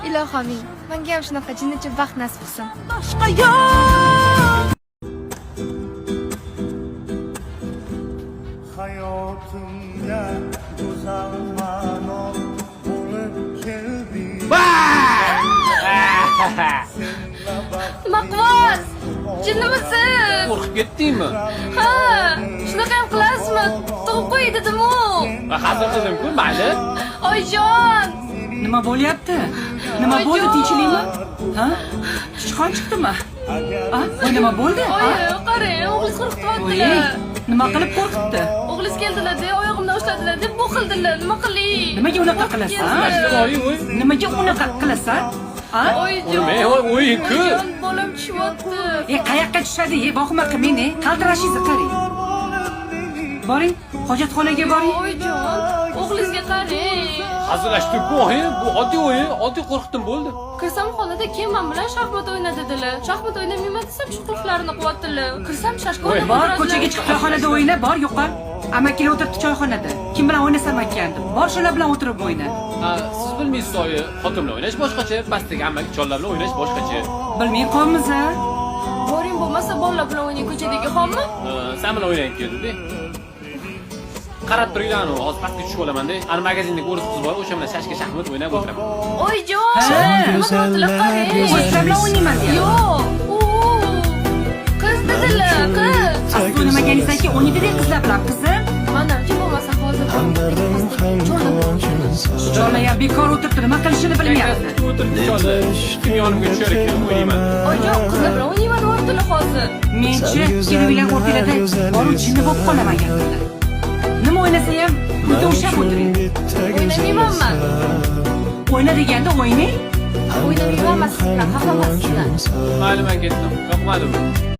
Ilohim, menga ham shunaqa jinnicha baxt nasib qilsin. Boshqa yo'q. Hayatımda güzel manol olup geldi. Maqvos, jinnimisan? Qo'rqib ketdingmi? Ha, shunaqa ham qilasizmi? Tug'ib qo'y dedim-ku. Hazil qildim-ku, mayli. Oyjon, Nima bo'lyapti? Nima bo'ldi, tinchlikmi? Ha? Sichqon chiqdimi? Ha? Voy, nima bo'ldi? Ha? oyi, qarang, o'g'liz Voy, qo'rqityaptilar. nima qilib qo'rqitdi? O'g'liz keldilar-da, oyog'imdan ushladilar deb bo'qildilar. Nima qilay? Nimaga unaqa qilasan? Oy. Nimaga unaqa qilasan? Ha? Oyjon, O'yin-ku. oyjon, bolam tushyapti. Qayoqqa tushadi? Boqma qilmang, qaltirashingizni qarang. Boring, hojatxonaga boring. Oyjon, o'g'lizga qarang. Hazillashdik-ku, bu oddiy o'yin, oddiy qo'rqitdim bo'ldi. Kirsam xonada keyin men bilan shaxmat o'yna dedilar. Shaxmat o'ynamayman desam shu qulflarini qilyaptilar. Kirsam shashqo'rda Bor, ko'chaga chiqib choyxonada o'yna, bor, yo'qol. Amakilar o'tiribdi choyxonada. Kim bilan o'ynasam ekandim? Bor, shular bilan o'tirib o'yna. Siz bilmaysiz, oyi, xotin bilan o'ynash boshqacha, pastdagi amaki chollar bilan o'ynash boshqacha. Bilmay qolmiz-a? Boring bo'lmasa bolalar bilan o'ynang ko'chadagi xonmi? Sen bilan o'ynayib keldim-da. Qarab turinglar, hozir pastga tushib olaman-da. Ana magazindagi o'ris qiz bor, o'sha bilan shashka shaxmat o'ynab o'tiraman. Oyjon, Ha, nima qilyaptilar qarang. O'zlar bilan o'ynayman deyapti. Yo'q. Qiz dedilar, qiz. Asli o'ynamaganingizdan o'ynaydi qizlar bilan, qizim. Manimcha bo'lmasa hozir Chola bekor o'tiribdi, nima qilishini bilmayapti. O'tirib chollar, kim yonimga tushar ekan, o'ynayman. Oyjon, qizlar bilan o'ynayman deyaptilar hozir. Men-chi, kelinglar o'rtalarda boruvchini bo'lib qolaman yaqinda. Nima o'ynasa ham, uyda o'shab o'tiring. O'ynamaymanman. O'yna deganda o'ynang. O'ynamaymanman sizlar, xafamasizlar. Mayli, men ketdim. Yoqmadi bu.